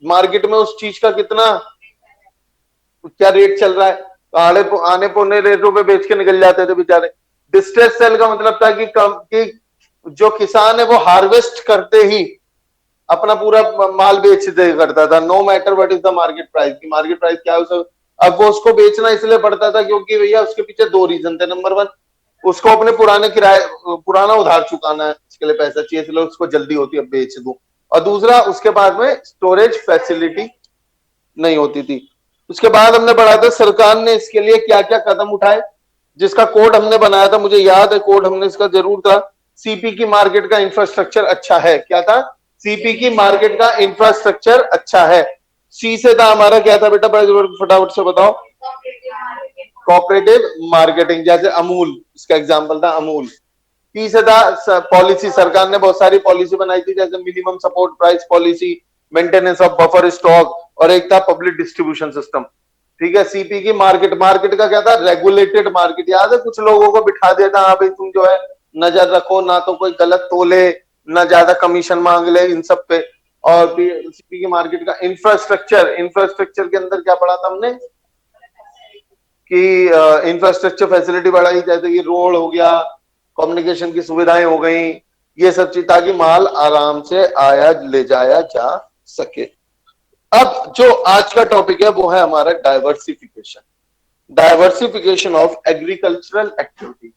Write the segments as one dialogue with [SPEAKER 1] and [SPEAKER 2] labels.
[SPEAKER 1] Market में उस चीज का कितना क्या रेट चल रहा है, आने आने पौने रेटों पे बेच के निकल जाते थे बेचारे। डिस्ट्रेस सेल का मतलब था कि जो किसान है वो हार्वेस्ट करते ही अपना पूरा माल बेच दे करता था, no matter what is the market price, की मार्केट प्राइस क्या है उसे, अब वो उसको बेचना इसलिए पड़ता था क्योंकि भैया उसके पीछे दो रीजन थे। नंबर वन, उसको अपने पुराने किराए पुराना उधार चुकाना है, इसके लिए पैसा चाहिए, इसलिए उसको जल्दी होती है बेच दूं। और दूसरा, उसके बाद में स्टोरेज फैसिलिटी नहीं होती थी। उसके बाद हमने बढ़ा था, सरकार ने इसके लिए क्या क्या कदम उठाए, जिसका कोड हमने बनाया था, मुझे याद है कोड हमने इसका जरूर था, सीपी की मार्केट का इंफ्रास्ट्रक्चर अच्छा है। क्या था? सीपी की मार्केट का इंफ्रास्ट्रक्चर अच्छा है। सी से था हमारा क्या था बेटा, फटाफट से बताओ। कोऑपरेटिव मार्केटिंग, जैसे अमूल, इसका एग्जांपल था अमूल। पी से था पॉलिसी, सरकार ने बहुत सारी पॉलिसी बनाई थी, जैसे minimum support price policy, maintenance of buffer stock, और एक था पब्लिक डिस्ट्रीब्यूशन सिस्टम। ठीक है। सीपी की मार्केट, मार्केट का क्या था? Regulated market. याद है कुछ लोगों को बिठा दिया था, हाँ भाई तुम जो है नजर रखो, ना तो कोई गलत तोले, ना ज्यादा कमीशन मांग ले, इन सब पे। और सीपी की मार्केट का इंफ्रास्ट्रक्चर, इंफ्रास्ट्रक्चर के अंदर क्या पढ़ा था हमने कि इंफ्रास्ट्रक्चर फैसिलिटी बढ़ाई, जैसे कि रोड हो गया, कम्युनिकेशन की सुविधाएं हो गई, ये सब चीज, ताकि माल आराम से आया ले जाया जा सके। अब जो आज का टॉपिक है वो है हमारा diversification, diversification of agricultural activity.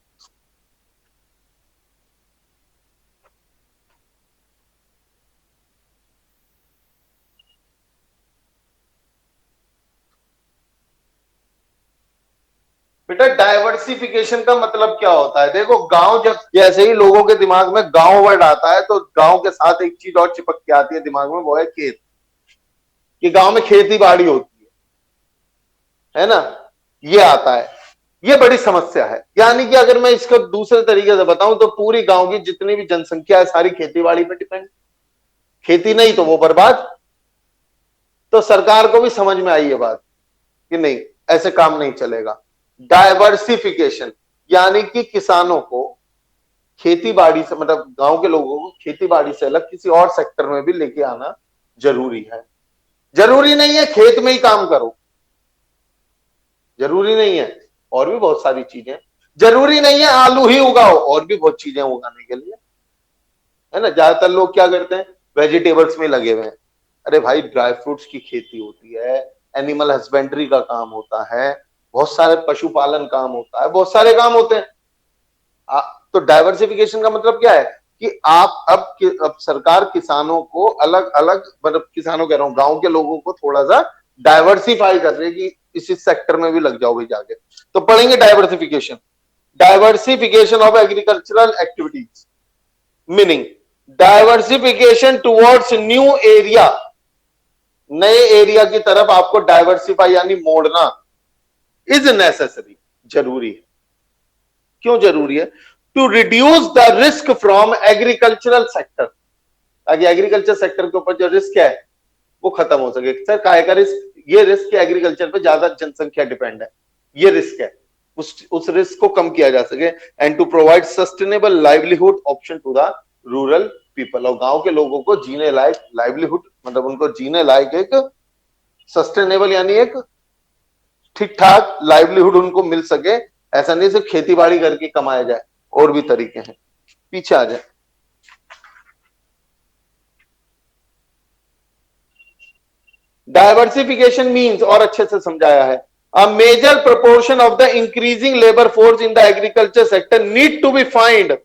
[SPEAKER 1] बेटा डाइवर्सिफिकेशन का मतलब क्या होता है? देखो गांव, जब जैसे ही लोगों के दिमाग में गांव वर्ड आता है तो गांव के साथ एक चीज और चिपक के आती है दिमाग में, वो है खेत, कि गांव में खेती बाड़ी होती है ना, ये आता है। ये बड़ी समस्या है। यानी कि अगर मैं इसको दूसरे तरीके से बताऊं तो पूरी गांव की जितनी भी जनसंख्या है सारी खेती बाड़ी पे डिपेंड, खेती नहीं तो वो बर्बाद। तो सरकार को भी समझ में आई ये बात कि नहीं, ऐसे काम नहीं चलेगा। डाइवर्सिफिकेशन यानी कि किसानों को खेती बाड़ी से, मतलब गांव के लोगों को खेती बाड़ी से अलग किसी और सेक्टर में भी लेके आना जरूरी है। जरूरी नहीं है खेत में ही काम करो, जरूरी नहीं है, और भी बहुत सारी चीजें, जरूरी नहीं है आलू ही उगाओ, और भी बहुत चीजें उगाने के लिए, है ना। ज्यादातर लोग क्या करते हैं, वेजिटेबल्स में लगे हुए हैं। अरे भाई ड्राई फ्रूट्स की खेती होती है, एनिमल हस्बेंड्री का काम होता है, बहुत सारे पशुपालन काम होता है, बहुत सारे काम होते हैं। तो डाइवर्सिफिकेशन का मतलब क्या है कि आप अब सरकार किसानों को अलग अलग, मतलब किसानों कह रहा हूं, गांव के लोगों को थोड़ा सा डाइवर्सिफाई कर रही है कि इसी सेक्टर में भी लग जाओ भाई जाके। तो पढ़ेंगे diversification, diversification of agricultural activities, meaning diversification towards new area, नए एरिया की तरफ आपको डाइवर्सिफाई यानी मोड़ना इज नेसेसरी, जरूरी है। क्यों जरूरी है? To reduce the risk from agricultural sector, ताकि एग्रीकल्चर सेक्टर के ऊपर जो रिस्क है वो खत्म हो सके। सर काहे का रिस्क? ये रिस्क है एग्रीकल्चर पे ज्यादा जनसंख्या डिपेंड है, ये रिस्क है, उस रिस्क को कम किया जा सके। And to provide sustainable livelihood option to the rural people, और गांव के लोगों को जीने लायक लाइवलीहुड, मतलब उनको जीने लायक एक सस्टेनेबल यानी एक ठीक ठाक लाइवलीहुड उनको मिल सके। ऐसा नहीं सिर्फ खेती बाड़ी करके कमाया जाए, और भी तरीके हैं। पीछे आ जाए। डाइवर्सिफिकेशन मीन्स, और अच्छे से समझाया है, a major proportion of the increasing labor force in the agriculture sector need to be find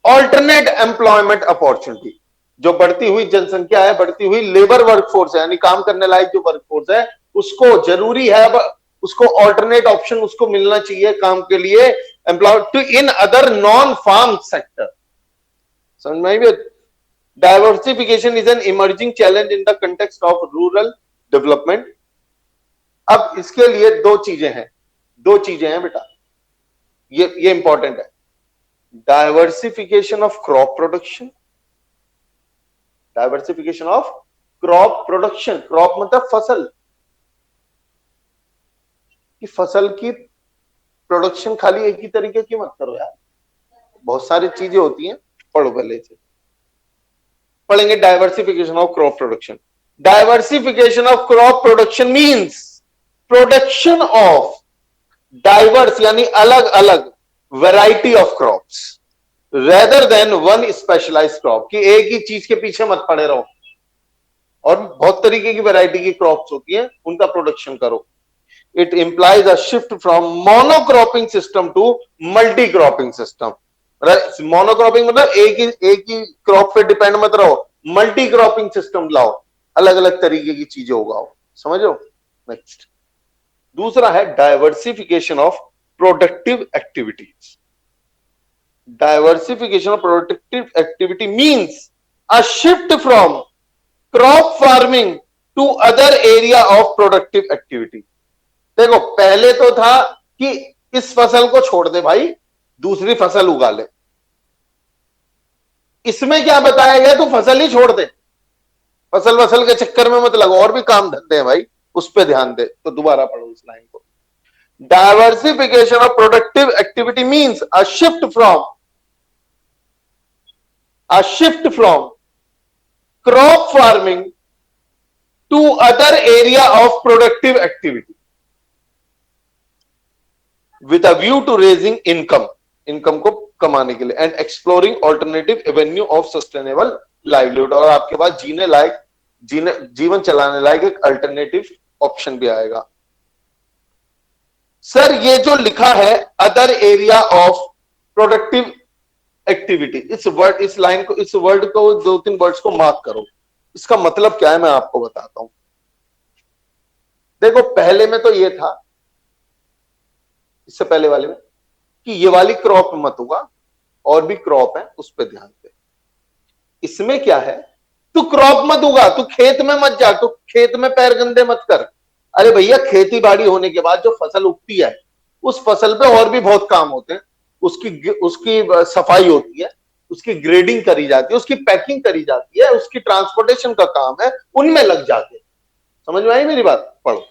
[SPEAKER 1] alternate employment opportunity। जो बढ़ती हुई जनसंख्या है, बढ़ती हुई लेबर वर्कफोर्स है, यानी काम करने लायक जो वर्कफोर्स है, उसको जरूरी है अब उसको ऑल्टरनेट ऑप्शन उसको मिलना चाहिए काम के लिए, employ to in other non farm sector. समझ में आई बात? Diversification is an emerging challenge in the context of rural development. अब इसके लिए दो चीजें हैं, दो चीजें हैं बेटा, ये इंपॉर्टेंट है। Diversification of crop production, diversification of crop production, crop मतलब फसल, कि फसल की प्रोडक्शन खाली एक ही तरीके की मत करो यार, बहुत सारी चीजें होती हैं। पढ़ो पहले से पढ़ेंगे diversification of crop production. Diversification of crop production means production of diverse यानी अलग अलग variety of crops rather than one specialised crop, कि एक ही चीज के पीछे मत पड़े रहो और बहुत तरीके की वैरायटी की क्रॉप्स होती हैं उनका प्रोडक्शन करो. It implies a shift from monocropping system to multi cropping system. Monocropping मतलब एक ही क्रॉप पे डिपेंड मत रहो, मल्टी क्रॉपिंग सिस्टम लाओ, अलग अलग तरीके की चीजें उगाओ. समझो. नेक्स्ट दूसरा है diversification of productive activities. Diversification of productive activity means a shift from crop farming to other area of productive activity. देखो पहले तो था कि इस फसल को छोड़ दे भाई, दूसरी फसल उगा ले. इसमें क्या बताया गया, तू फसल ही छोड़ दे, फसल के चक्कर में मत लगो, और भी काम धंधे हैं भाई, उस पर ध्यान दे. तो दोबारा पढ़ो इस लाइन को. Diversification of productive activity means a shift from crop farming to other area of productive activity with a view to raising income को कमाने के लिए, and exploring alternative Avenue of sustainable livelihood, और आपके पास जीवन चलाने लायक एक अल्टरनेटिव ऑप्शन भी आएगा. सर ये जो लिखा है other area of productive activity, इस वर्ड को 2-3 वर्ड्स को मार्क करो. इसका मतलब क्या है मैं आपको बताता हूं. देखो पहले में तो ये था, इससे पहले वाले में, कि ये वाली क्रॉप मत उगा, और भी क्रॉप है उस पर ध्यान दे. इसमें क्या है, तू क्रॉप मत उगा, तू खेत में मत जा, तू खेत में पैर गंदे मत कर. अरे भैया खेती बाड़ी होने के बाद जो फसल उगती है उस फसल पे और भी बहुत काम होते हैं. उसकी सफाई होती है, उसकी ग्रेडिंग करी जाती है, उसकी पैकिंग करी जाती है, उसकी ट्रांसपोर्टेशन का काम है, उनमें लग जाते हैं. समझ में आई मेरी बात. पढ़ो.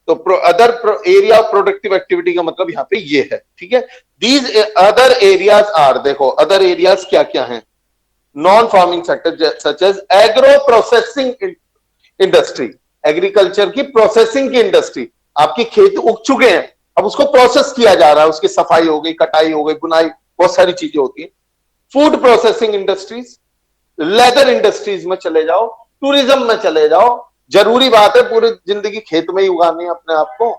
[SPEAKER 1] तो other area of productive activity का मतलब यहां पे ये है. ठीक है. दीज अदर एरियाज आर, देखो अदर एरियाज क्या क्या हैं. Non farming sector such as agro processing industry, agriculture की प्रोसेसिंग की इंडस्ट्री. आपके खेत उग चुके हैं, अब उसको प्रोसेस किया जा रहा है, उसकी सफाई हो गई, कटाई हो गई, बुनाई, बहुत सारी चीजें होती हैं. Food processing industries, leather industries में चले जाओ, टूरिज्म में चले जाओ. जरूरी बात है पूरी जिंदगी खेत में ही उगानी है अपने आप को,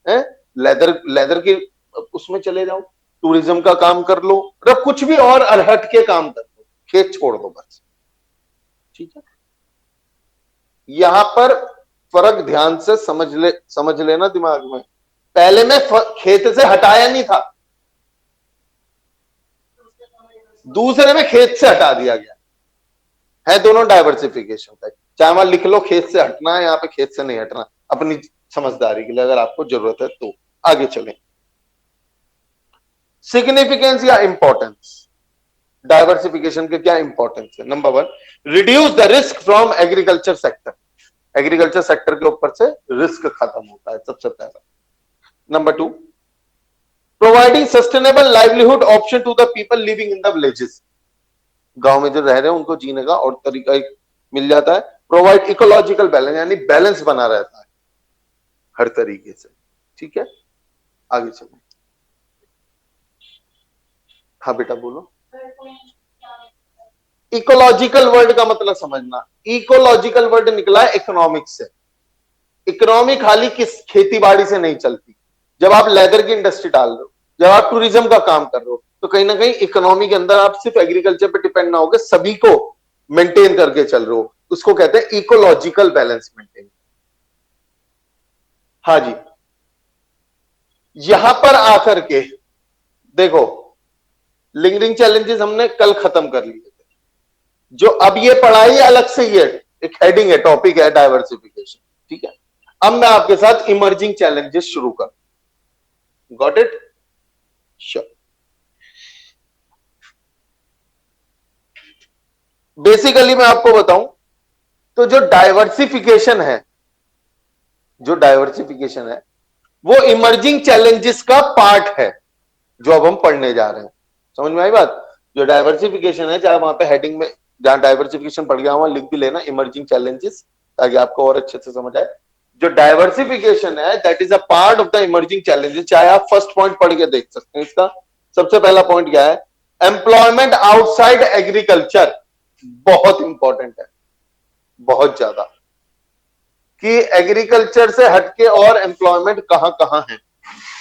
[SPEAKER 1] है. लेदर की उसमें चले जाओ, टूरिज्म का काम कर लो, और कुछ भी और हट के काम कर लो, खेत छोड़ दो बस. ठीक है. यहां पर फर्क ध्यान से समझ लेना दिमाग में. पहले में खेत से हटाया नहीं था, दूसरे में खेत से हटा दिया गया है. दोनों डाइवर्सिफिकेशन का. चाहे वहां लिख लो खेत से हटना है, यहाँ पे खेत से नहीं हटना, अपनी समझदारी के लिए अगर आपको जरूरत है तो. आगे चलें. सिग्निफिकेंस या इंपॉर्टेंस, डाइवर्सिफिकेशन के क्या इंपॉर्टेंस है. Number 1, reduce the risk from agriculture sector. Agriculture sector के ऊपर से रिस्क खत्म होता है सबसे पहला. Number 2, providing sustainable livelihood option to the people living in the villages. गांव में जो रह रहे हैं उनको जीने का और तरीका मिल जाता है. प्रोवाइड इकोलॉजिकल बैलेंस, यानी बैलेंस बना रहता है हर तरीके से. ठीक है. आगे चलो. हाँ बेटा बोलो. इकोलॉजिकल वर्ड का मतलब समझना. इकोलॉजिकल वर्ड निकला है इकोनॉमिक्स से. इकोनॉमी खाली किस खेती बाड़ी से नहीं चलती. जब आप लेदर की इंडस्ट्री डाल रहे हो, जब आप टूरिज्म का काम कर रहे हो, तो कहीं ना कहीं इकोनॉमी के अंदर आप सिर्फ एग्रीकल्चर पे डिपेंड ना होकर सभी को मेंटेन करके चल रहे हो. उसको कहते हैं इकोलॉजिकल बैलेंस मेंटेन. हाँ जी. यहां पर आकर के देखो, लिंगरिंग चैलेंजेस हमने कल खत्म कर लिए थे. जो अब ये पढ़ाई अलग से ही है, एक हेडिंग है, टॉपिक है डाइवर्सिफिकेशन. ठीक है. अब मैं आपके साथ इमर्जिंग चैलेंजेस शुरू कर. Got it. श्योर. बेसिकली मैं आपको बताऊं तो जो डाइवर्सिफिकेशन है वो इमर्जिंग चैलेंजेस का पार्ट है जो अब हम पढ़ने जा रहे हैं. समझ में आई बात. जो डाइवर्सिफिकेशन है, चाहे वहां पे हेडिंग में जहां डाइवर्सिफिकेशन पढ़ गया वहां लिख भी लेना इमर्जिंग चैलेंजेस. ताकि आपको और अच्छे से समझ आए। जो डाइवर्सिफिकेशन है that is a part of the emerging challenges. चाहे आप फर्स्ट पॉइंट पढ़ के देख सकते हैं। इसका सबसे पहला पॉइंट क्या है? Employment outside agriculture. बहुत इंपॉर्टेंट है, बहुत ज्यादा, कि एग्रीकल्चर से हटके और एम्प्लॉयमेंट कहां कहां है,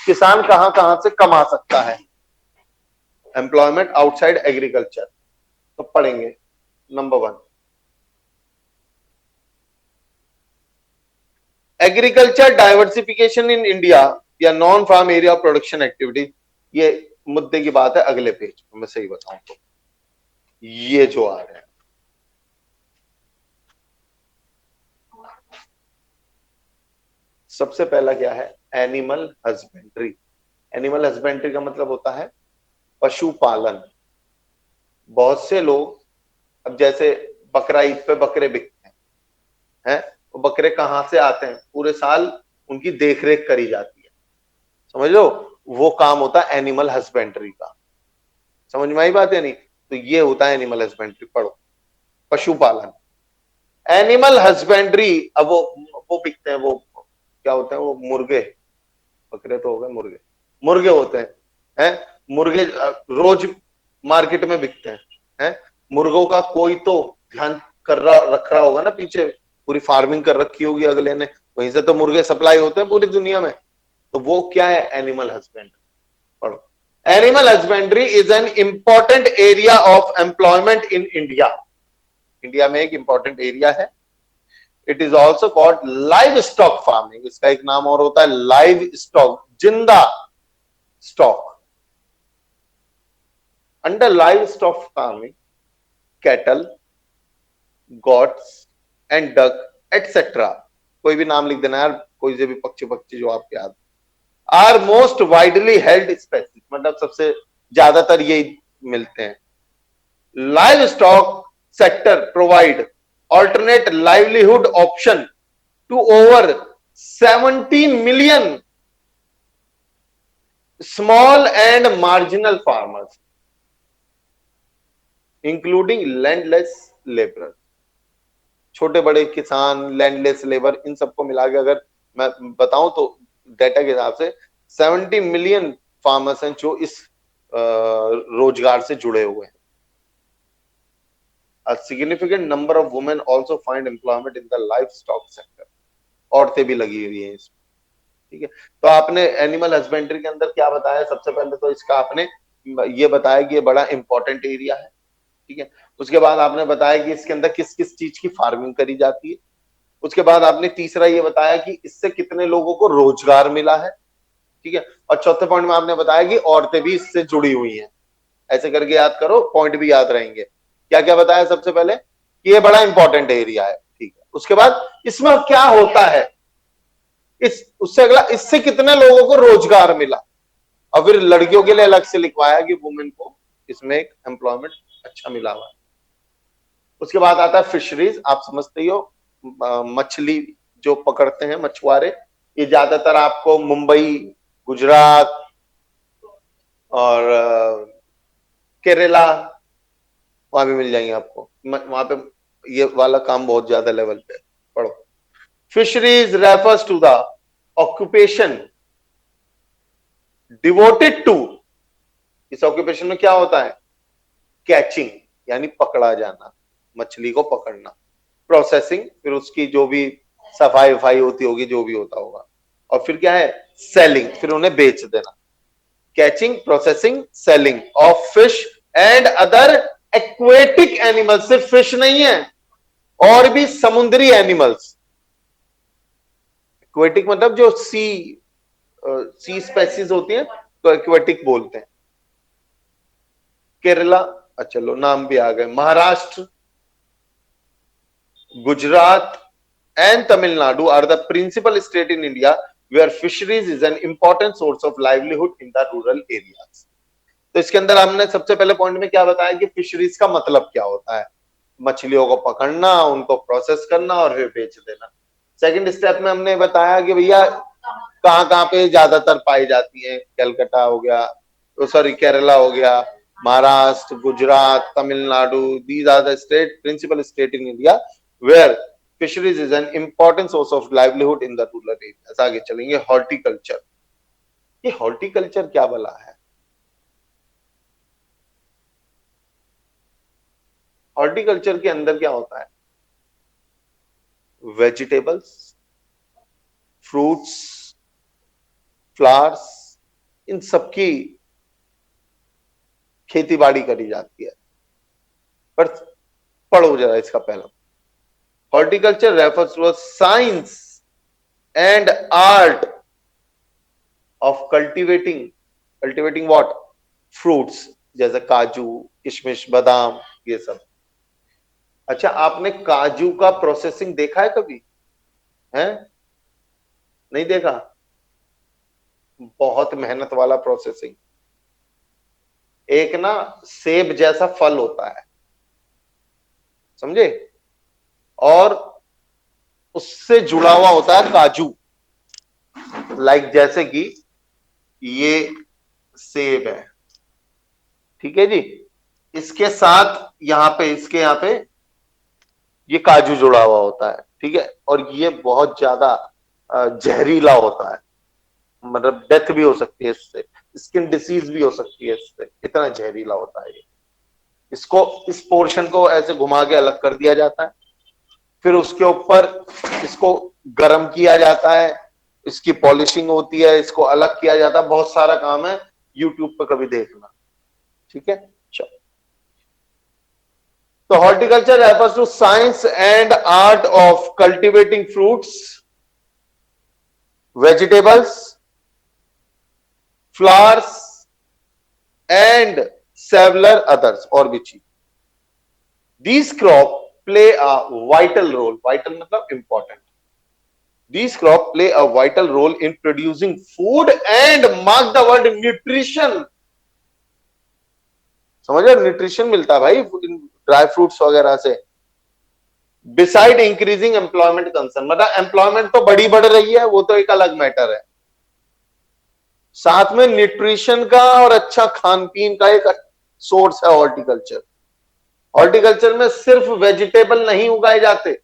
[SPEAKER 1] किसान कहां कहां से कमा सकता है। एम्प्लॉयमेंट आउटसाइड एग्रीकल्चर तो पढ़ेंगे। Number 1, agriculture diversification in India या non farm area production activity. ये मुद्दे की बात है अगले पेज पर, मैं सही बताऊं तो ये जो आ रहे हैं। सबसे पहला क्या है? Animal husbandry. एनिमल हस्बेंड्री का मतलब होता है पशुपालन। बहुत से लोग, अब जैसे बकरा ईद पे बकरे बिकते हैं, तो बकरे कहां से आते हैं? पूरे साल उनकी देखरेख करी जाती है, समझ लो, वो काम होता है एनिमल हस्बेंड्री का। समझ में आई बात है नहीं? तो ये होता है एनिमल हस्बेंड्री, पढ़ो, पशुपालन। एनिमल हस्बेंड्री, अब वो बिकते हैं, वो क्या होते हैं? वो मुर्गे, बकरे तो हो गए, मुर्गे, मुर्गे होते हैं, मुर्गे रोज मार्केट में बिकते हैं। मुर्गों का कोई तो ध्यान कर रहा रख रहा होगा ना, पीछे पूरी फार्मिंग कर रखी होगी अगले ने, वहीं से तो मुर्गे सप्लाई होते हैं पूरी दुनिया में। तो वो क्या है? एनिमल हस्बेंड्री, पढ़ो। Animal husbandry is an important area of employment in India. India में एक इंपॉर्टेंट एरिया है। It is also called live stock farming. इसका एक नाम और होता है लाइव स्टॉक, जिंदा stock. Under live stock farming, cattle, gots and duck etcetera, कोई भी नाम लिख देना यार, कोई से भी पक्षी पक्षी जो आपके याद, are most widely held species, मतलब सबसे ज्यादातर ये मिलते हैं। Livestock sector provide alternate livelihood option to over 17 million small and marginal farmers, including landless laborer। छोटे बड़े किसान, लैंडलेस लेबर, इन सबको मिला के अगर मैं बताऊं तो डेटा के हिसाब से 70 मिलियन फार्मर्स हैं जो इस रोजगार से जुड़े हुए हैं। A significant number of women also find employment in the livestock sector। औरतें भी लगी हुई हैं इसमें, ठीक है। तो आपने एनिमल हस्बेंड्री के अंदर क्या बताया? सबसे पहले तो इसका आपने ये बताया कि ये बड़ा इंपॉर्टेंट एरिया है, ठीक है। उसके बाद आपने बताया कि इसके अंदर किस किस चीज की फार्मिंग करी जाती है। उसके बाद आपने तीसरा ये बताया कि इससे कितने लोगों को रोजगार मिला है, ठीक है। और चौथे पॉइंट में आपने बताया कि औरतें भी इससे जुड़ी हुई हैं। ऐसे करके याद करो, पॉइंट भी याद रहेंगे। क्या क्या बताया? सबसे पहले कि ये बड़ा इंपॉर्टेंट एरिया है, ठीक है। उसके बाद इसमें क्या होता है, इस उससे अगला, इससे कितने लोगों को रोजगार मिला। और फिर लड़कियों के लिए अलग से लिखवाया कि वुमेन को इसमें एक एम्प्लॉयमेंट अच्छा मिला हुआ है। उसके बाद आता है फिशरीज। आप समझते ही हो, मछली जो पकड़ते हैं मछुआरे, ये ज्यादातर आपको मुंबई, गुजरात और केरला, वहां भी मिल जाएंगे आपको। वहां पे ये वाला काम बहुत ज्यादा लेवल पे। पढ़ो, fisheries refers to the occupation devoted to, इस ऑक्यूपेशन में क्या होता है? कैचिंग, यानी पकड़ा जाना, मछली को पकड़ना, प्रोसेसिंग, फिर उसकी जो भी सफाई वफाई होती होगी, जो भी होता होगा, और फिर क्या है? सेलिंग, फिर उन्हें बेच देना। Catching, processing, selling of fish and other aquatic animals. सिर्फ फिश नहीं है, और भी समुद्री एनिमल्स। एक्वेटिक मतलब जो सी स्पेसीज होती हैं, तो एक्वेटिक बोलते हैं। केरला, चलो नाम भी आ गए, Maharashtra, Gujarat and Tamil Nadu are the principle state in India where fisheries is an important source of livelihood in the rural areas. तो इसके अंदर हमने सबसे पहले पॉइंट में क्या बताया कि फिशरीज का मतलब क्या होता है? मछलियों को पकड़ना, उनको प्रोसेस करना और फिर बेच देना। सेकंड स्टेप में हमने बताया कि भैया कहाँ कहाँ पे ज्यादातर पाई जाती है। कलकत्ता हो गया, तो सॉरी केरला हो गया, Maharashtra, Gujarat, Tamil Nadu, these are the state, principle state in India where fisheries is an important source of livelihood in the rural area. आगे चलेंगे हॉर्टिकल्चर। ये हॉर्टिकल्चर क्या भला है? हॉर्टिकल्चर के अंदर क्या होता है? वेजिटेबल्स, फ्रूट्स, फ्लावर्स, इन सबकी खेती बाड़ी करी जाती है। पर पढ़ो जरा इसका पहला। Horticulture refers to science and art of cultivating what? Fruits, जैसे काजू, किशमिश, बादाम, ये सब। अच्छा, आपने काजू का प्रोसेसिंग देखा है कभी? है? नहीं देखा? बहुत मेहनत वाला प्रोसेसिंग। एक ना सेब जैसा फल होता है, समझे? और उससे जुड़ा हुआ होता है काजू। लाइक जैसे कि ये सेब है, ठीक है जी, इसके साथ यहां पे, इसके यहां पे ये काजू जुड़ा हुआ होता है, ठीक है। और ये बहुत ज्यादा जहरीला होता है, मतलब डेथ भी हो सकती है इससे, स्किन डिसीज भी हो सकती है इससे, इतना जहरीला होता है ये। इसको, इस पोर्शन को ऐसे घुमा के अलग कर दिया जाता है, फिर उसके ऊपर इसको गर्म किया जाता है, इसकी पॉलिशिंग होती है, इसको अलग किया जाता है, बहुत सारा काम है, यूट्यूब पर कभी देखना, ठीक है। चलो, तो horticulture refers to science and art of cultivating fruits, vegetables, flowers and several others, और भी चीज। These crop play a vital role, vital मतलब important. These crops play a vital role in producing food and mark the word nutrition। समझ रहे? Nutrition मिलता है भाई dry fruits वगैरह से। बिसाइड इंक्रीजिंग एम्प्लॉयमेंट कंसर्न, मतलब एम्प्लॉयमेंट तो बड़ी बढ़ रही है, वो तो एक अलग मैटर है, साथ में न्यूट्रिशन का और अच्छा खान पीन का एक सोर्स है हॉर्टिकल्चर। हॉर्टिकल्चर में सिर्फ वेजिटेबल नहीं उगाए जाते,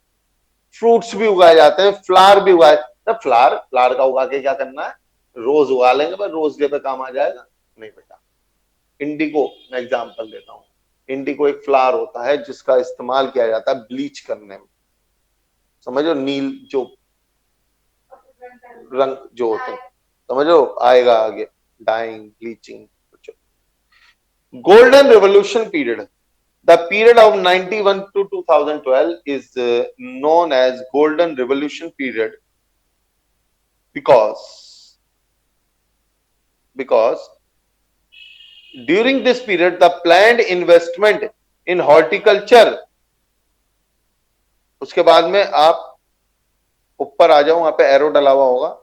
[SPEAKER 1] फ्रूट्स भी उगाए जाते हैं, फ्लावर भी उगाए। तो फ्लावर का उगा के क्या करना है? रोज उगा लेंगे, पर रोज डे पे काम आ जाएगा? नहीं बेटा। इंडिगो, मैं एग्जांपल देता हूं। इंडिगो एक फ्लावर होता है जिसका इस्तेमाल किया जाता है ब्लीच करने में, समझो, नील जो रंग जो होते हैं, समझो, आएगा आगे, dyeing, bleaching. Golden revolution period, the period of 91 to 2012 is known as golden revolution period because during this period the planned investment in horticulture, उसके बाद में आप ऊपर आ जाओ, वहां पे एरो डला हुआ होगा,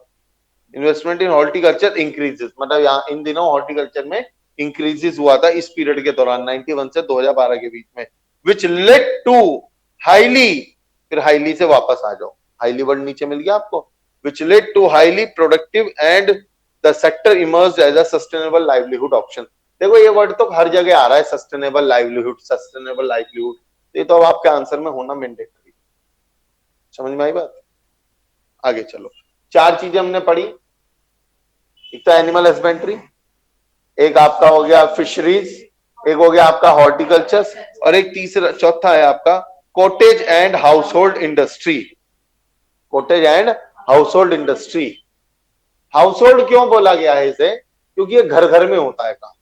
[SPEAKER 1] इन्वेस्टमेंट इन हॉर्टिकल्चर इंक्रीजेस, मतलब यहाँ इन दिनों हॉर्टिकल्चर में इंक्रीजेस हुआ था इस पीरियड के दौरान 91 से 2012 के बीच में, विच लेड टू हाईली, फिर हाईली से वापस आ जाओ, हाईली वर्ड नीचे मिल गया आपको, which led to highly productive and the sector emerged as a sustainable livelihood option. देखो ये वर्ड तो हर जगह आ रहा है, सस्टेनेबल लाइवलीहुड, सस्टेनेबल लाइवलीहुड, ये तो अब आपके आंसर में होना मैंडेटरी। समझ में आई बात? आगे चलो, चार चीजें हमने पढ़ी। एक तो एनिमल हस्बेंड्री, एक आपका हो गया फिशरीज, एक हो गया आपका हॉर्टिकल्चर, और एक तीसरा चौथा है आपका cottage and household industry. Cottage and household industry, house hold क्यों बोला गया है इसे? क्योंकि ये घर घर में होता है काम,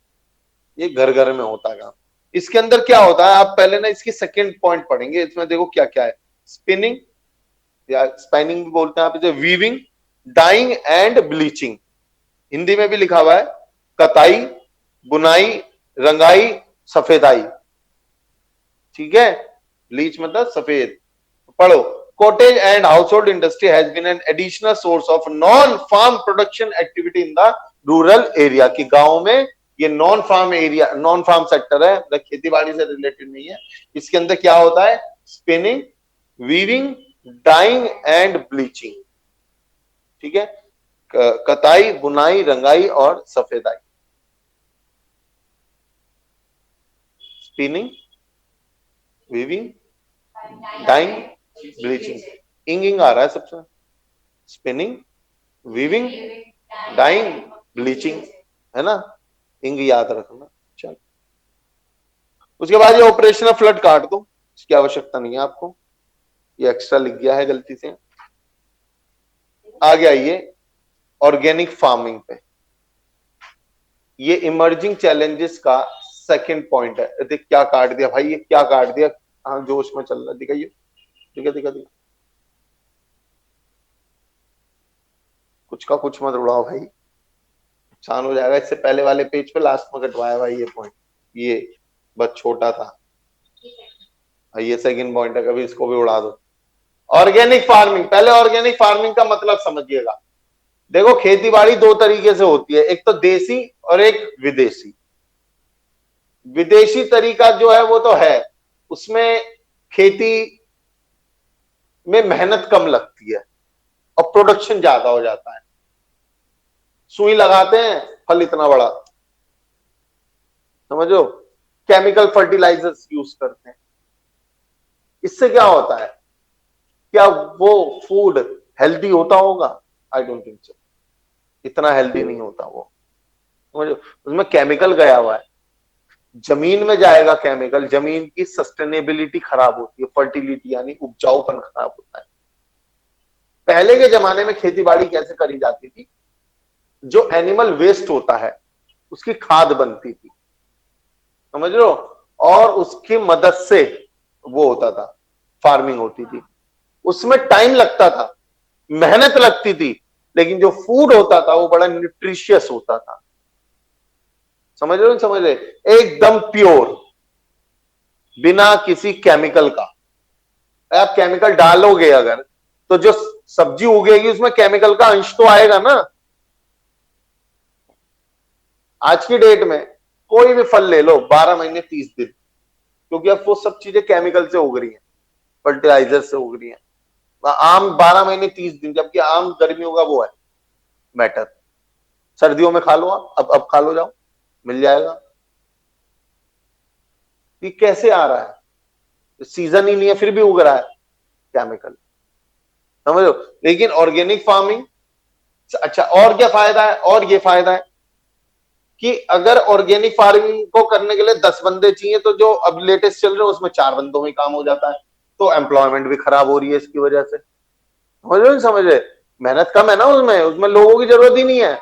[SPEAKER 1] ये घर घर में होता है काम। इसके अंदर क्या होता है, आप पहले ना इसकी सेकेंड पॉइंट पढ़ेंगे, इसमें देखो क्या क्या है। स्पिनिंग या स्पाइनिंग भी बोलते हैं आप इसे, weaving, dyeing and bleaching, Hindi में भी लिखा हुआ है कताई, बुनाई, रंगाई, सफेदाई, ठीक है। ब्लीच मतलब सफेद। पढ़ो, cottage and household industry has been an additional source of non farm production activity in the rural area, की गांव में ये non farm area, non farm sector है, मतलब खेती बाड़ी से रिलेटेड नहीं है। इसके अंदर क्या होता है? Spinning, weaving, dyeing and bleaching, ठीक है, कताई, बुनाई, रंगाई और सफेदाई। स्पिनिंग, वीविंग, डाइंग ब्लीचिंग, इंगिंग आ रहा है सबसे, स्पिनिंग, वीविंग, डाइंग, ब्लीचिंग, है ना, इंग याद रखना। चल, उसके बाद ये ऑपरेशनल फ्लड काट दो, इसकी आवश्यकता नहीं है आपको, ये एक्स्ट्रा लिख गया है गलती से। आ गया ये ऑर्गेनिक फार्मिंग पे, ये इमर्जिंग चैलेंजेस का सेकंड पॉइंट है। देख क्या काट दिया भाई, ये क्या काट दिया, हाँ जोश में चल रहा है, दिखाइए, दिखा दिखा दिखा, कुछ का कुछ मत उड़ाओ भाई, नुकसान हो जाएगा। इससे पहले वाले पेज पे लास्ट में कटवाया भाई ये पॉइंट, ये बस छोटा था, ये सेकंड पॉइंट है, कभी इसको भी उड़ा दो। ऑर्गेनिक फार्मिंग, पहले ऑर्गेनिक फार्मिंग का मतलब समझिएगा। देखो खेती बाड़ी दो तरीके से होती है, एक तो देसी और एक विदेशी। विदेशी तरीका जो है वो तो है, उसमें खेती में मेहनत कम लगती है और प्रोडक्शन ज्यादा हो जाता है। सुई लगाते हैं, फल इतना बड़ा, समझो, केमिकल फर्टिलाइजर्स यूज करते हैं। इससे क्या होता है, क्या वो फूड हेल्दी होता होगा? आई डोंट थिंक सो, इतना हेल्दी नहीं होता वो, समझो, उसमें केमिकल गया हुआ है, जमीन में जाएगा केमिकल, जमीन की सस्टेनेबिलिटी खराब होती है, फर्टिलिटी यानी उपजाऊपन खराब होता है। पहले के जमाने में खेती बाड़ी कैसे करी जाती थी, जो एनिमल वेस्ट होता है उसकी खाद बनती थी, समझ लो, और उसकी मदद से वो होता था, फार्मिंग होती थी। उसमें टाइम लगता था, मेहनत लगती थी, लेकिन जो फूड होता था वो बड़ा न्यूट्रिशियस होता था, समझ रहे हो, समझ रहे, एकदम प्योर, बिना किसी केमिकल का। आप केमिकल डालोगे अगर, तो जो सब्जी उगेगी उसमें केमिकल का अंश तो आएगा ना। आज की डेट में कोई भी फल ले लो, 12 महीने 30 दिन, क्योंकि अब वो सब चीजें केमिकल से उग रही हैं, फर्टिलाइजर से उग रही हैं। आम 12 महीने 30 दिन, जबकि आम गर्मियों का वो है मैटर, सर्दियों में खा लो आप, अब खा लो, जाओ, मिल जाएगा। ये कैसे आ रहा है, सीजन ही नहीं है फिर भी उग रहा है केमिकल, समझो। लेकिन ऑर्गेनिक फार्मिंग, अच्छा और क्या फायदा है, और ये फायदा है कि अगर ऑर्गेनिक फार्मिंग को करने के लिए 10 बंदे चाहिए, तो जो अब लेटेस्ट चल रहे हैं उसमें 4 बंदों में काम हो जाता है, तो एम्प्लॉयमेंट भी खराब हो रही है इसकी वजह से, समझ रहे, समझ रहे, मेहनत कम है ना उसमें, उसमें लोगों की जरूरत ही नहीं है,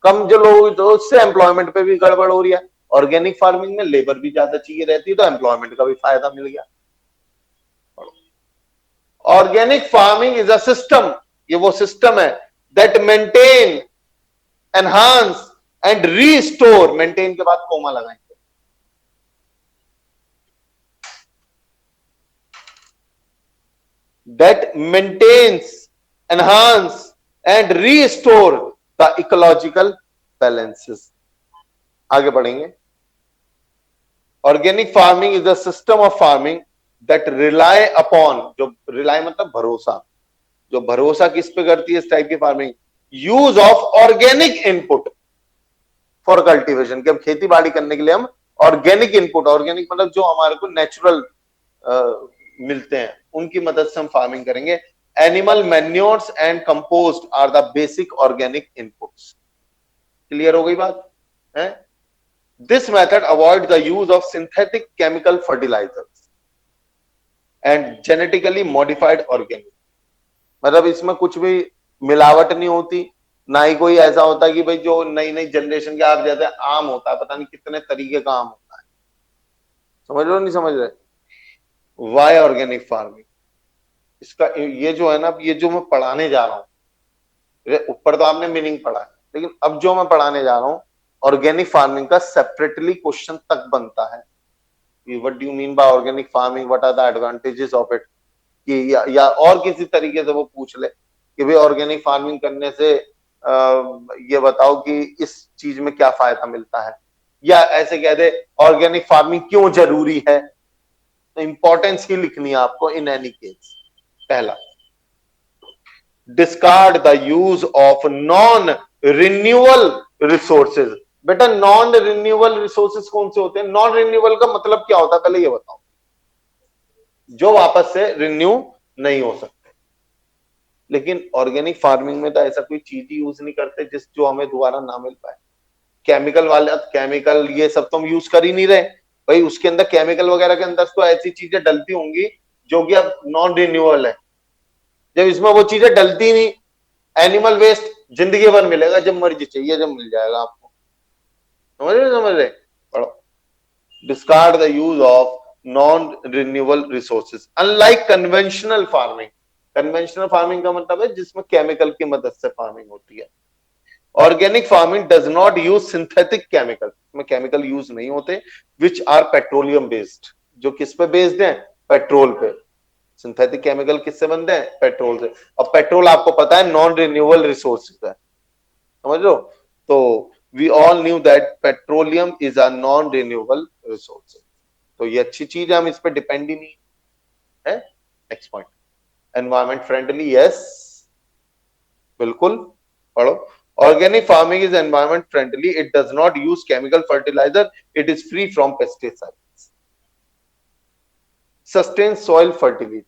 [SPEAKER 1] कम जो लोग, तो उससे एम्प्लॉयमेंट पे भी गड़बड़ हो रही है। ऑर्गेनिक फार्मिंग में लेबर भी ज्यादा चाहिए रहती है, तो एम्प्लॉयमेंट का भी फायदा मिल गया। Organic farming is a system, ये वो सिस्टम है that maintain, enhance and restore, maintain के बाद कोमा लगाएंगे, that maintains, enhance and restore the ecological balances। आगे बढ़ेंगे। Organic farming is a system of farming that rely upon, जो rely मतलब भरोसा, जो भरोसा किस पे करती है इस टाइप की farming, use of organic input for cultivation, कि हम खेती बाड़ी करने के लिए हम ऑर्गेनिक इनपुट, ऑर्गेनिक मतलब जो हमारे को नेचुरल मिलते हैं, उनकी मदद से हम फार्मिंग करेंगे। Animal manures and compost are the basic organic inputs. Clear हो गई बात है? This method avoid the use of synthetic chemical fertilisers and genetically modified organic, मतलब इसमें कुछ भी मिलावट नहीं होती, ना ही कोई ऐसा होता है कि भाई जो नई नई जनरेशन के, आप जैसे आम होता है, पता नहीं कितने तरीके का आम होता है, समझ रहे हो नहीं समझ रहे? वाई ऑर्गेनिक फार्मिंग, इसका ये जो है ना, ये जो मैं पढ़ाने जा रहा हूँ, ऊपर तो आपने मीनिंग पढ़ा है, लेकिन अब जो मैं पढ़ाने जा रहा हूँ ऑर्गेनिक फार्मिंग का सेपरेटली क्वेश्चन तक बनता है। What do you mean by organic farming, what are the advantages of it, कि या और किसी तरीके से वो पूछ ले कि भाई ऑर्गेनिक फार्मिंग करने से ये बताओ कि इस चीज में क्या फायदा मिलता है, या ऐसे कह दे ऑर्गेनिक फार्मिंग क्यों जरूरी है, तो इंपॉर्टेंस ही लिखनी है आपको इन एनी केस। पहला, discard the use of non renewable resources. बेटा नॉन रिन्यूएबल रिसोर्सेज कौन से होते हैं? नॉन रिन्यूएबल का मतलब क्या होता है पहले ये बताओ। जो वापस से रिन्यू नहीं हो सकते। लेकिन ऑर्गेनिक फार्मिंग में तो ऐसा कोई चीज ही यूज नहीं करते जिस जो हमें दोबारा ना मिल पाए। केमिकल वाले, केमिकल ये सब तो हम यूज कर ही नहीं रहे भाई, उसके अंदर केमिकल वगैरह के अंदर तो ऐसी चीजें डलती होंगी जो कि अब नॉन रिन्यूएबल है। जब इसमें वो चीजें डलती नहीं, एनिमल वेस्ट जिंदगी भर मिलेगा, जब मर्जी चाहिए जब मिल जाएगा आपको। समझ रहे पढ़ो। Discard the use of non renewable resources unlike conventional farming. Conventional farming का मतलब है जिसमें केमिकल की मदद से फार्मिंग होती है। Organic farming does not use synthetic chemical, में केमिकल यूज नहीं होते, विच आर पेट्रोलियम बेस्ड, जो किस पे बेस्ड है, पेट्रोल पे। सिंथेटिक केमिकल किससे बनते हैं, पेट्रोल से। अब पेट्रोल आपको पता है नॉन रिन्यूएबल रिसोर्स है, समझ लो। तो we all knew that petroleum is a non renewable resource. तो ये अच्छी चीज है, हम इस पे डिपेंड ही नहीं है। Next point, environment friendly, yes बिल्कुल पढ़ो। Organic farming is environment friendly. It does not use chemical fertilizer. It is free from pesticides. Sustain soil fertility.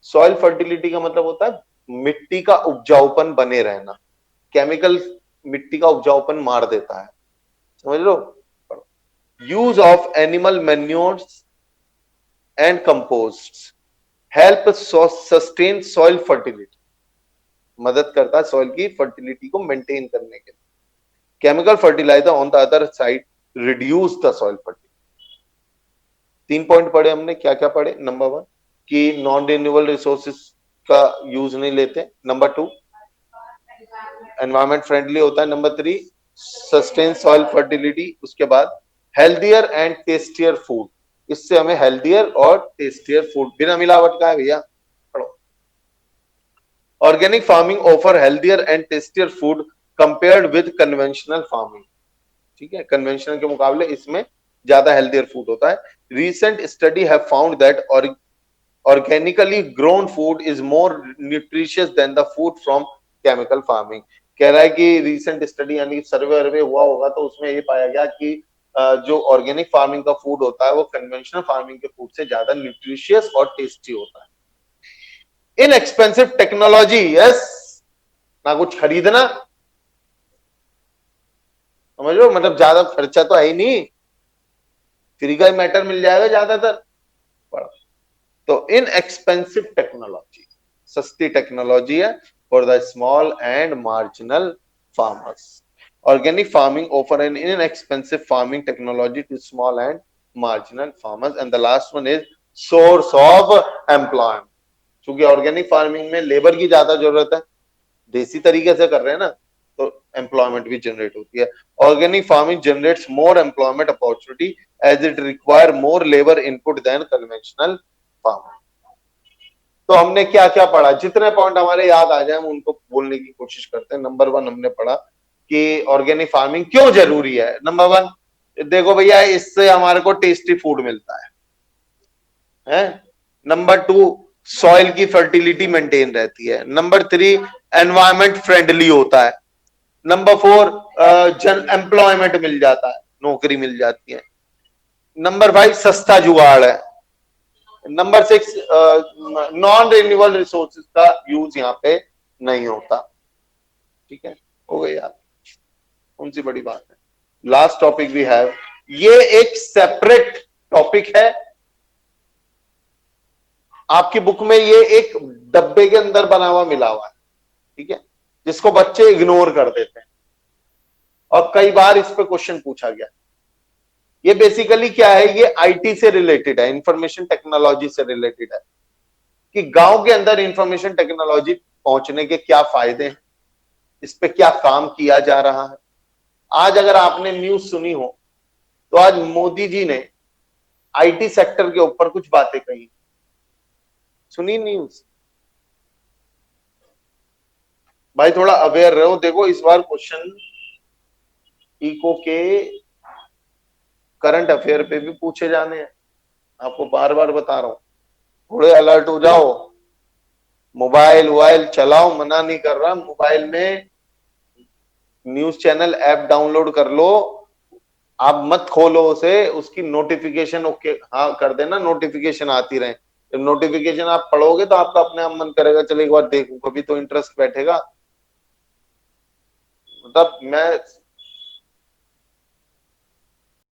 [SPEAKER 1] Soil fertility का मतलब होता है मिट्टी का उपजाऊपन बने रहना। केमिकल मिट्टी का उपजाऊपन मार देता है, समझ लो। Use of animal manures and compost help sustain soil fertility, मदद करता है सॉइल की फर्टिलिटी को मेंटेन करने के लिए। Chemical fertiliser on the other side reduce the soil fertility. 3 point पढ़े हमने, क्या क्या पढ़े। नंबर 1 कि नॉन रिन्यूएबल रिसोर्सेज का यूज नहीं लेते। नंबर 2 एनवायरमेंट फ्रेंडली होता है। Number 3 sustain soil fertility. उसके बाद हेल्दियर एंड टेस्टियर फूड, इससे हमें हेल्दियर और टेस्टियर फूड बिना मिलावट का है भैया। Organic farming offer healthier and tastier food compared with conventional farming. ठीक है, कन्वेंशनल के मुकाबले इसमें ज्यादा हेल्दियर फूड होता है। Recent study have found that organically grown food is more nutritious than the food from chemical farming. कह रहा है कि रिसेंट स्टडी यानी सर्वे वर्वे हुआ होगा तो उसमें ये पाया गया कि जो ऑर्गेनिक फार्मिंग का फूड होता है वो कन्वेंशनल फार्मिंग के फूड से ज्यादा न्यूट्रिशियस और टेस्टी होता है। इनएक्सपेंसिव टेक्नोलॉजी, यस, ना कुछ खरीदना, समझ लो, मतलब ज्यादा खर्चा तो है ही नहीं, फ्री का ही मैटर मिल जाएगा ज्यादातर। तो इनएक्सपेंसिव टेक्नोलॉजी, सस्ती टेक्नोलॉजी है for the small and marginal farmers. Organic farming offer an inexpensive farming technology to small and marginal farmers. And the last one is source of employment. क्योंकि organic farming में labour की ज्यादा जरूरत है, देसी तरीके से कर रहे हैं ना, तो एम्प्लॉयमेंट भी जनरेट होती है। Organic farming generates more employment opportunity as it require more labour input than conventional farming. तो हमने क्या क्या पढ़ा, जितने पॉइंट हमारे याद आ जाए हम उनको बोलने की कोशिश करते हैं। नंबर 1 हमने पढ़ा कि ऑर्गेनिक फार्मिंग क्यों जरूरी है। नंबर 1, देखो भैया इससे हमारे को टेस्टी फूड मिलता है। नंबर 2, सॉइल की फर्टिलिटी मेंटेन रहती है। नंबर 3, एनवायरमेंट फ्रेंडली होता है। नंबर 4, जन एम्प्लॉयमेंट मिल जाता है, नौकरी मिल जाती है। नंबर 5, सस्ता जुगाड़ है। नंबर 6, नॉन रिन्यूएबल रिसोर्सेज का यूज यहाँ पे नहीं होता। ठीक है, हो गई यार, कौन सी बड़ी बात है। लास्ट टॉपिक वी हैव, ये एक सेपरेट टॉपिक है आपकी बुक में, ये एक डब्बे के अंदर बना हुआ मिला हुआ है, ठीक है, जिसको बच्चे इग्नोर कर देते हैं और कई बार इस पे क्वेश्चन पूछा गया। ये बेसिकली क्या है, ये आईटी से रिलेटेड है, इंफॉर्मेशन टेक्नोलॉजी से रिलेटेड है कि गांव के अंदर इंफॉर्मेशन टेक्नोलॉजी पहुंचने के क्या फायदे हैं, इस पे क्या काम किया जा रहा है। आज अगर आपने न्यूज सुनी हो तो आज मोदी जी ने आईटी सेक्टर के ऊपर कुछ बातें कही, सुनी न्यूज? भाई थोड़ा अवेयर रहो। देखो इस बार क्वेश्चन इको के करंट अफेयर पे भी पूछे जाने हैं, आपको बार बार बता रहा हूं, थोड़े अलर्ट हो जाओ। मोबाइल वोबाइल चलाओ, मना नहीं कर रहा, मोबाइल में न्यूज चैनल ऐप डाउनलोड कर लो, आप मत खोलो उसे, उसकी नोटिफिकेशन ओके हाँ कर देना, नोटिफिकेशन आती रहे। जब नोटिफिकेशन आप पढ़ोगे तो आपका अपने आप मन करेगा चलो एक बार देखूं, कभी तो इंटरेस्ट बैठेगा। मतलब मैं